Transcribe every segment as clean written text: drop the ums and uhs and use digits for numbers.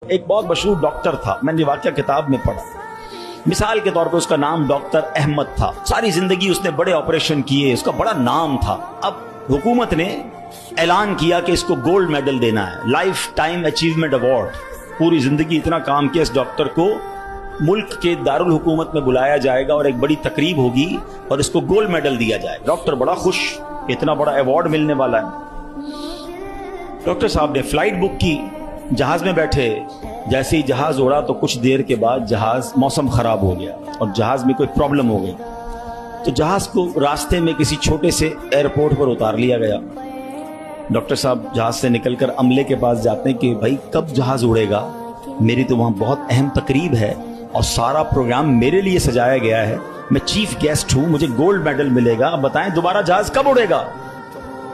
ایک بہت مشہور ڈاکٹر تھا، میں نے واقعہ کتاب میں پڑھا. مثال کے طور پہ اس کا نام ڈاکٹر احمد تھا. ساری زندگی اس نے بڑے آپریشن کیے، اس کا بڑا نام تھا. اب حکومت نے اعلان کیا کہ اس کو گولڈ میڈل دینا ہے، لائف ٹائم اچیومنٹ ایوارڈ. پوری زندگی اتنا کام کیا اس ڈاکٹر کو ملک کے دارالحکومت میں بلایا جائے گا اور ایک بڑی تقریب ہوگی اور اس کو گولڈ میڈل دیا جائے. ڈاکٹر بڑا خوش، اتنا بڑا ایوارڈ ملنے والا ہے. ڈاکٹر صاحب نے فلائٹ بک کی، جہاز میں بیٹھے. جیسے ہی جہاز اڑا تو کچھ دیر کے بعد جہاز موسم خراب ہو گیا اور جہاز میں کوئی پرابلم ہو گئی. تو جہاز کو راستے میں کسی چھوٹے سے ایئرپورٹ پر اتار لیا گیا. ڈاکٹر صاحب جہاز سے نکل کر عملے کے پاس جاتے ہیں کہ بھائی کب جہاز اڑے گا، میری تو وہاں بہت اہم تقریب ہے اور سارا پروگرام میرے لیے سجایا گیا ہے، میں چیف گیسٹ ہوں، مجھے گولڈ میڈل ملے گا، اب بتائیں دوبارہ جہاز کب اڑے گا.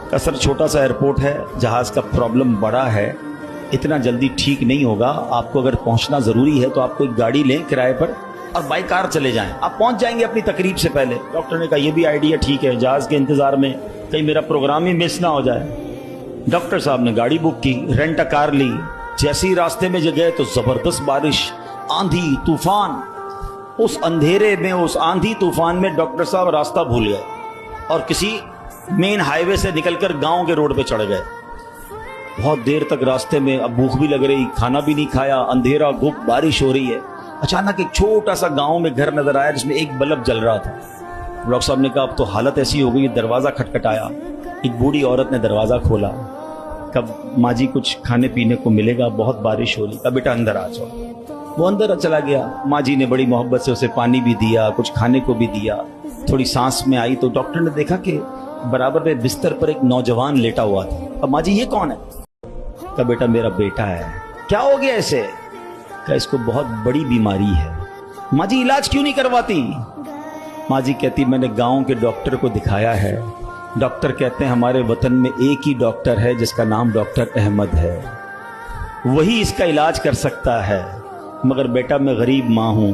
کہ سر چھوٹا سا ایئرپورٹ ہے، جہاز کا پرابلم بڑا ہے، اتنا جلدی ٹھیک نہیں ہوگا، آپ کو اگر پہنچنا ضروری ہے تو آپ کو ایک گاڑی لیں کرائے پر اور بائی کار چلے جائیں، آپ پہنچ جائیں گے اپنی تقریب سے پہلے. ڈاکٹر نے کہا یہ بھی آئیڈیا ٹھیک ہے، جہاز کے انتظار میں کہیں میرا پروگرام ہی مس نہ ہو جائے. ڈاکٹر صاحب نے گاڑی بک کی، رینٹ ا کار لی. جیسے ہی راستے میں گئے تو زبردست بارش، آندھی طوفان. اس اندھیرے میں، اس آندھی طوفان میں ڈاکٹر صاحب راستہ بھول گئے اور کسی مین ہائی وے سے نکل کر گاؤں کے روڈ پہ چڑھ گئے. بہت دیر تک راستے میں، اب بھوک بھی لگ رہی، کھانا بھی نہیں کھایا، اندھیرا گھپ، بارش ہو رہی ہے. اچانک ایک چھوٹا سا گاؤں میں گھر نظر آیا جس میں ایک بلب جل رہا تھا. ڈاکٹر صاحب نے کہا اب تو حالت ایسی ہو گئی، دروازہ کھٹکھٹایا. ایک بوڑھی عورت نے دروازہ کھولا. کب ماں جی کچھ کھانے پینے کو ملے گا، بہت بارش ہو رہی. کہا بیٹا اندر آ جاؤ. وہ اندر چلا گیا. ماں جی نے بڑی محبت سے اسے پانی بھی دیا، کچھ کھانے کو بھی دیا. تھوڑی سانس میں آئی تو ڈاکٹر نے دیکھا کہ برابر میں بستر پر ایک نوجوان لیٹا ہوا تھا. اب ماں جی یہ کون ہے؟ کہا بیٹا میرا بیٹا ہے. کیا ہو گیا اسے؟ کہا اس کو بہت بڑی بیماری ہے. ماں جی علاج کیوں نہیں کرواتی؟ ماں جی کہتی میں نے گاؤں کے ڈاکٹر کو دکھایا ہے، ڈاکٹر کہتے ہیں ہمارے وطن میں ایک ہی ڈاکٹر ہے جس کا نام ڈاکٹر احمد ہے، وہی اس کا علاج کر سکتا ہے. مگر بیٹا میں غریب ماں ہوں،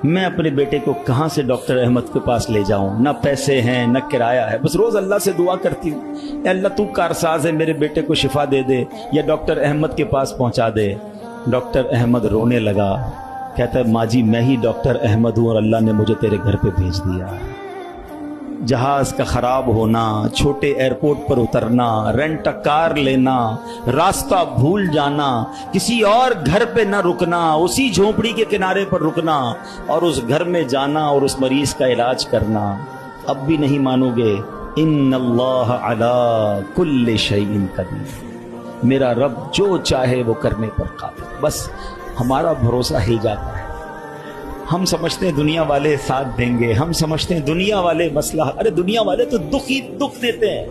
میں اپنے بیٹے کو کہاں سے ڈاکٹر احمد کے پاس لے جاؤں؟ نہ پیسے ہیں نہ کرایہ ہے. بس روز اللہ سے دعا کرتی ہوں اے اللہ تو کارساز ہے، میرے بیٹے کو شفا دے دے یا ڈاکٹر احمد کے پاس پہنچا دے. ڈاکٹر احمد رونے لگا، کہتا ہے ماں جی میں ہی ڈاکٹر احمد ہوں اور اللہ نے مجھے تیرے گھر پہ بھیج دیا. جہاز کا خراب ہونا، چھوٹے ایئرپورٹ پر اترنا، رینٹ ا کار لینا، راستہ بھول جانا، کسی اور گھر پہ نہ رکنا، اسی جھونپڑی کے کنارے پر رکنا اور اس گھر میں جانا اور اس مریض کا علاج کرنا. اب بھی نہیں مانو گے؟ ان اللہ علی کل شیء قدیر، میرا رب جو چاہے وہ کرنے پر قادر. بس ہمارا بھروسہ ہل جاتا ہے. ہم سمجھتے ہیں دنیا والے ساتھ دیں گے، ہم سمجھتے ہیں دنیا والے مسئلہ، ارے دنیا والے تو دکھ ہی دکھ دیتے ہیں.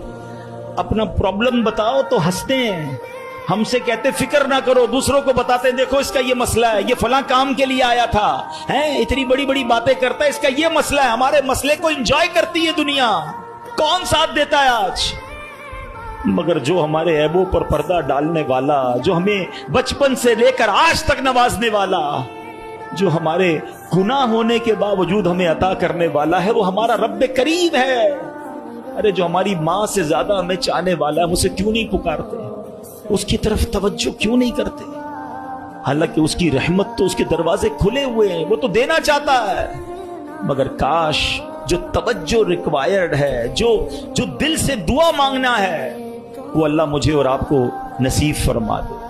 اپنا پرابلم بتاؤ تو ہنستے ہیں، ہم سے کہتے فکر نہ کرو، دوسروں کو بتاتے ہیں دیکھو اس کا یہ مسئلہ ہے، یہ فلاں کام کے لیے آیا تھا، اتنی بڑی بڑی باتیں کرتا ہے، اس کا یہ مسئلہ ہے. ہمارے مسئلے کو انجوائے کرتی ہے دنیا، کون ساتھ دیتا ہے آج؟ مگر جو ہمارے عیبوں پر پردہ ڈالنے والا، جو ہمیں بچپن سے لے کر آج تک نوازنے والا، جو ہمارے گناہ ہونے کے باوجود ہمیں عطا کرنے والا ہے، وہ ہمارا رب کریم ہے. ارے جو ہماری ماں سے زیادہ ہمیں چاہنے والا ہے، ہم اسے کیوں نہیں پکارتے؟ اس کی طرف توجہ کیوں نہیں کرتے؟ حالانکہ اس کی رحمت تو، اس کے دروازے کھلے ہوئے ہیں، وہ تو دینا چاہتا ہے. مگر کاش جو توجہ ریکوائرڈ ہے، جو دل سے دعا مانگنا ہے، وہ اللہ مجھے اور آپ کو نصیب فرما دے.